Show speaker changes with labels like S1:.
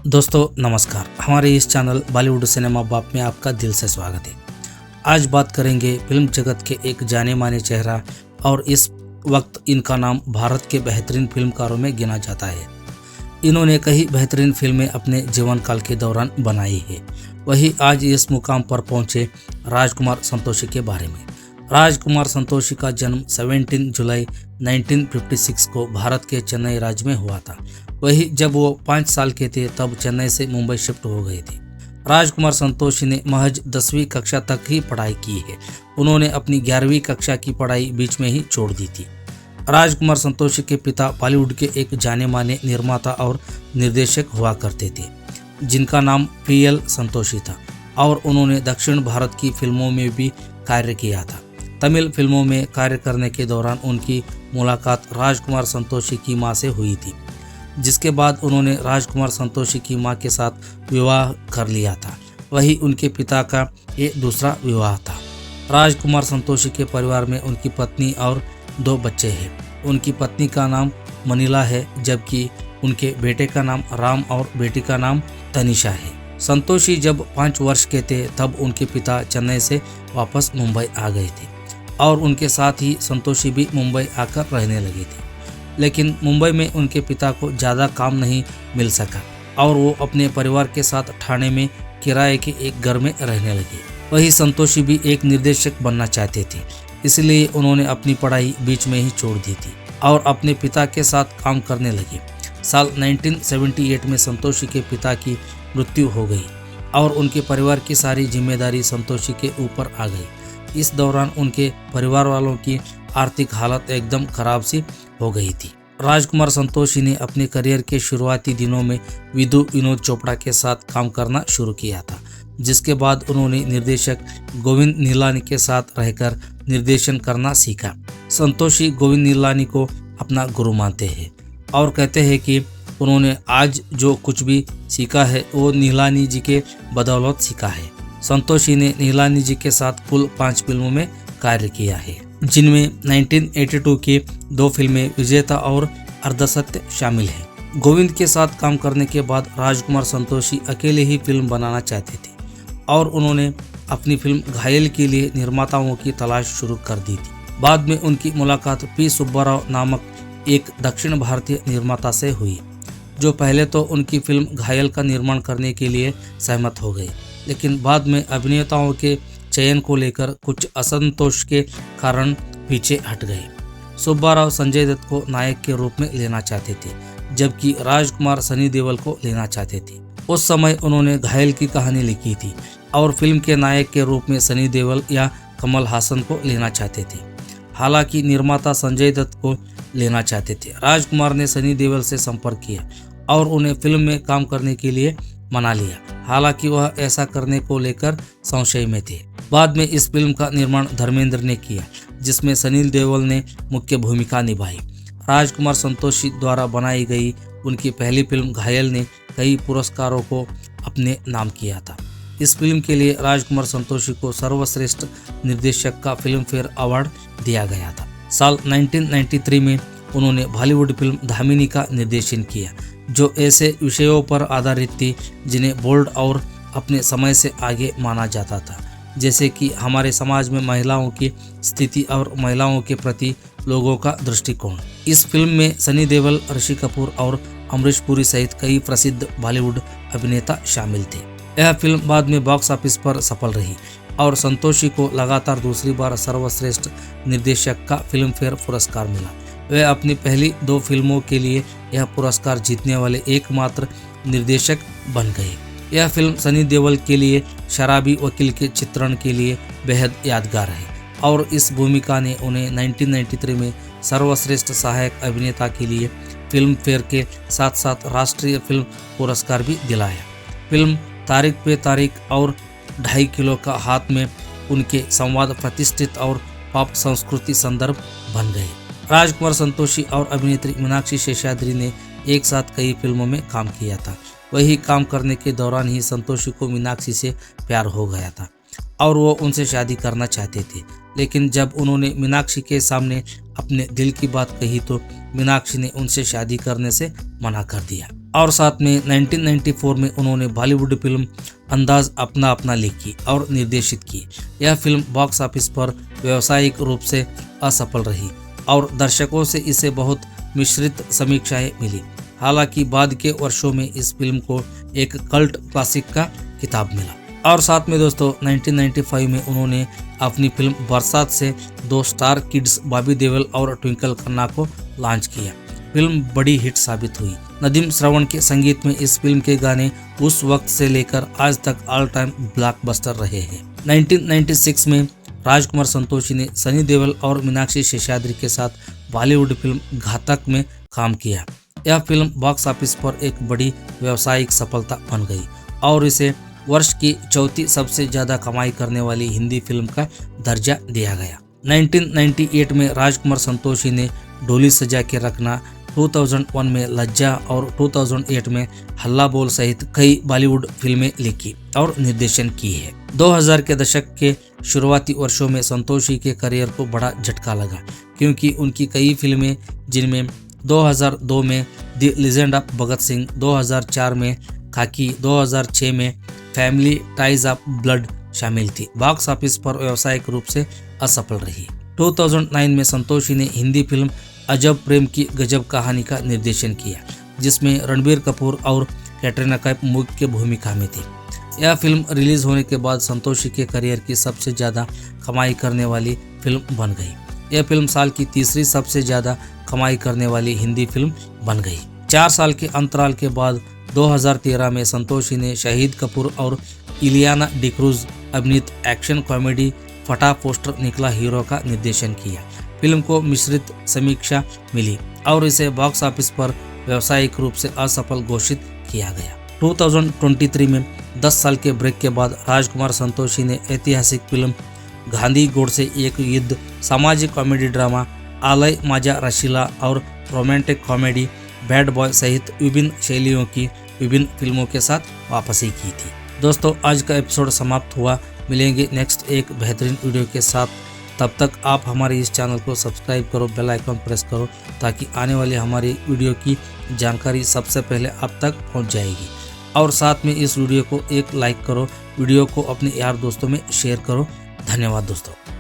S1: दोस्तों नमस्कार। हमारे इस चैनल बॉलीवुड सिनेमा बाप में आपका दिल से स्वागत है। आज बात करेंगे फिल्म जगत के एक जाने माने चेहरा और इस वक्त इनका नाम भारत के बेहतरीन फिल्मकारों में गिना जाता है। इन्होंने कई बेहतरीन फिल्में अपने जीवन काल के दौरान बनाई है। वही आज इस मुकाम पर पहुंचे राजकुमार संतोषी के बारे में। राजकुमार संतोषी का जन्म 17 जुलाई 1956 को भारत के चेन्नई राज्य में हुआ था। वही जब वो 5 साल के थे तब चेन्नई से मुंबई शिफ्ट हो गए थे। राजकुमार संतोषी ने महज 10वीं कक्षा तक ही पढ़ाई की है। उन्होंने अपनी 11वीं कक्षा की पढ़ाई बीच में ही छोड़ दी थी। राजकुमार संतोषी के पिता बॉलीवुड के एक जाने माने निर्माता और निर्देशक हुआ करते थे, जिनका नाम पीएल संतोषी था और उन्होंने दक्षिण भारत की फिल्मों में भी कार्य किया था। तमिल फिल्मों में कार्य करने के दौरान उनकी मुलाकात राजकुमार संतोषी की मां से हुई थी, जिसके बाद उन्होंने राजकुमार संतोषी की मां के साथ विवाह कर लिया था। वही उनके पिता का ये दूसरा विवाह था। राजकुमार संतोषी के परिवार में उनकी पत्नी और 2 बच्चे हैं। उनकी पत्नी का नाम मनीला है, जबकि उनके बेटे का नाम राम और बेटी का नाम तनिषा है। संतोषी जब 5 वर्ष के थे तब उनके पिता चेन्नई से वापस मुंबई आ गए थे और उनके साथ ही संतोषी भी मुंबई आकर रहने लगे थे। लेकिन मुंबई में उनके पिता को ज़्यादा काम नहीं मिल सका और वो अपने परिवार के साथ ठाणे में किराए के एक घर में रहने लगे। वही संतोषी भी एक निर्देशक बनना चाहते थे, इसलिए उन्होंने अपनी पढ़ाई बीच में ही छोड़ दी थी और अपने पिता के साथ काम करने लगे। साल 1978 में संतोषी के पिता की मृत्यु हो गई और उनके परिवार की सारी जिम्मेदारी संतोषी के ऊपर आ गई। इस दौरान उनके परिवार वालों की आर्थिक हालत एकदम खराब सी हो गई थी। राजकुमार संतोषी ने अपने करियर के शुरुआती दिनों में विदु विनोद चोपड़ा के साथ काम करना शुरू किया था, जिसके बाद उन्होंने निर्देशक गोविंद निहलानी के साथ रहकर निर्देशन करना सीखा। संतोषी गोविंद निहलानी को अपना गुरु मानते हैं और कहते हैं कि उन्होंने आज जो कुछ भी सीखा है वो निहलानी जी के बदौलत सीखा है। संतोषी ने निहलानी जी के साथ कुल 5 फिल्मों में कार्य किया है, जिनमें 1982 की 2 फिल्में विजेता और अर्धसत्य शामिल हैं। गोविंद के साथ काम करने के बाद राजकुमार संतोषी अकेले ही फिल्म बनाना चाहते थे और उन्होंने अपनी फिल्म घायल के लिए निर्माताओं की तलाश शुरू कर दी थी। बाद में उनकी मुलाकात पी सुब्बाराव नामक एक दक्षिण भारतीय निर्माता से हुई, जो पहले तो उनकी फिल्म घायल का निर्माण करने के लिए सहमत हो गए, लेकिन बाद में अभिनेताओं के चयन को लेकर कुछ असंतोष के कारण पीछे हट गए। सुब्बाराव संजय दत्त को नायक के रूप में लेना चाहते थे, जबकि राजकुमार सनी देओल को लेना चाहते थे। उस समय उन्होंने घायल की कहानी लिखी थी और फिल्म के नायक के रूप में सनी देओल या कमल हासन को लेना चाहते थे। हालांकि निर्माता संजय दत्त को लेना चाहते थे। राजकुमार ने सनी देओल से संपर्क किया और उन्हें फिल्म में काम करने के लिए मना लिया। हालांकि वह ऐसा करने को लेकर संशय में थे। बाद में इस फिल्म का निर्माण धर्मेंद्र ने किया, जिसमें सनी देओल ने मुख्य भूमिका निभाई। राजकुमार संतोषी द्वारा बनाई गई उनकी पहली फिल्म घायल ने कई पुरस्कारों को अपने नाम किया था। इस फिल्म के लिए राजकुमार संतोषी को सर्वश्रेष्ठ निर्देशक का फिल्म फेयर अवार्ड दिया गया था। साल 1993 में उन्होंने बॉलीवुड फिल्म धामिनी का निर्देशन किया, जो ऐसे विषयों पर आधारित थी जिन्हें बोल्ड और अपने समय से आगे माना जाता था, जैसे कि हमारे समाज में महिलाओं की स्थिति और महिलाओं के प्रति लोगों का दृष्टिकोण। इस फिल्म में सनी देओल, ऋषि कपूर और अमरीश पुरी सहित कई प्रसिद्ध बॉलीवुड अभिनेता शामिल थे। यह फिल्म बाद में बॉक्स ऑफिस पर सफल रही और संतोषी को लगातार दूसरी बार सर्वश्रेष्ठ निर्देशक का फिल्म फेयर पुरस्कार मिला। वे अपनी पहली 2 फिल्मों के लिए यह पुरस्कार जीतने वाले एकमात्र निर्देशक बन गए। यह फिल्म सनी देओल के लिए शराबी वकील के चित्रण के लिए बेहद यादगार है और इस भूमिका ने उन्हें 1993 में सर्वश्रेष्ठ सहायक अभिनेता के लिए फिल्म फेयर के साथ साथ राष्ट्रीय फिल्म पुरस्कार भी दिलाया। फिल्म तारीख पे तारीख और 2.5 किलो का हाथ में उनके संवाद प्रतिष्ठित और पॉप संस्कृति संदर्भ बन गए। राजकुमार संतोषी और अभिनेत्री मीनाक्षी शेषाद्री ने एक साथ कई फिल्मों में काम किया था। वही काम करने के दौरान ही संतोषी को मीनाक्षी से प्यार हो गया था और वो उनसे शादी करना चाहते थे, लेकिन जब उन्होंने मीनाक्षी के सामने अपने दिल की बात कही तो मीनाक्षी ने उनसे शादी करने से मना कर दिया और साथ में 1994 में उन्होंने बॉलीवुड फिल्म अंदाज अपना अपना लिखी और निर्देशित की। यह फिल्म बॉक्स ऑफिस पर व्यावसायिक रूप से असफल रही और दर्शकों से इसे बहुत मिश्रित समीक्षाएं मिली। हालांकि बाद के वर्षों में इस फिल्म को एक कल्ट क्लासिक का खिताब मिला। और साथ में दोस्तों 1995 में उन्होंने अपनी फिल्म बरसात से 2 स्टार किड्स बॉबी देओल और ट्विंकल खन्ना को लॉन्च किया। फिल्म बड़ी हिट साबित हुई। नदीम श्रवण के संगीत में इस फिल्म के गाने उस वक्त से लेकर आज तक ऑल टाइम ब्लॉकबस्टर रहे हैं। 1996 में राजकुमार संतोषी ने सनी देओल और मीनाक्षी शेषाद्री के साथ बॉलीवुड फिल्म घातक में काम किया। यह फिल्म बॉक्स ऑफिस पर एक बड़ी व्यावसायिक सफलता बन गई और इसे वर्ष की चौथी सबसे ज्यादा कमाई करने वाली हिंदी फिल्म का दर्जा दिया गया। 1998 में राजकुमार संतोषी ने डोली सजा के रखना, 2001 में लज्जा और 2008 में हल्ला बोल सहित कई बॉलीवुड फिल्में लिखी और निर्देशन की है। 2000 के दशक के शुरुआती वर्षों में संतोषी के करियर को बड़ा झटका लगा, क्योंकि उनकी कई फिल्में, जिनमें 2002 में the legend of Bhagat Singh, 2004 में खाकी, 2006 में फैमिली टाइज ऑफ ब्लड शामिल थी, बॉक्स ऑफिस पर व्यावसायिक रूप से असफल रही। 2009 में संतोषी ने हिंदी फिल्म अजब प्रेम की गजब कहानी का निर्देशन किया, जिसमें रणबीर कपूर और कैटरीना कैफ मुख्य भूमिका में थी। यह फिल्म रिलीज होने के बाद संतोषी के करियर की सबसे ज़्यादा कमाई करने वाली फिल्म बन गई। यह फिल्म साल की तीसरी सबसे ज़्यादा कमाई करने वाली हिंदी फिल्म बन गई। 4 साल के अंतराल के बाद 2013 में संतोषी ने शाहिद कपूर और इलियाना डिक्रूज अभिनीत एक्शन कॉमेडी फटा पोस्टर निकला हीरो का निर्देशन किया। फिल्म को मिश्रित समीक्षा मिली और इसे बॉक्स ऑफिस पर व्यावसायिक रूप से असफल घोषित किया गया। 2023 में 10 साल के ब्रेक के बाद राजकुमार संतोषी ने ऐतिहासिक फिल्म गांधी गोडसे एक युद्ध, सामाजिक कॉमेडी ड्रामा आलय माझा रशीला और रोमांटिक कॉमेडी बैड बॉय सहित विभिन्न शैलियों की विभिन्न फिल्मों के साथ वापसी की थी। दोस्तों, आज का एपिसोड समाप्त हुआ। मिलेंगे नेक्स्ट एक बेहतरीन वीडियो के साथ। तब तक आप हमारे इस चैनल को सब्सक्राइब करो, बेल आइकन प्रेस करो, ताकि आने वाली हमारी वीडियो की जानकारी सबसे पहले आप तक पहुंच जाएगी। और साथ में इस वीडियो को एक लाइक करो, वीडियो को अपने यार दोस्तों में शेयर करो। धन्यवाद दोस्तों।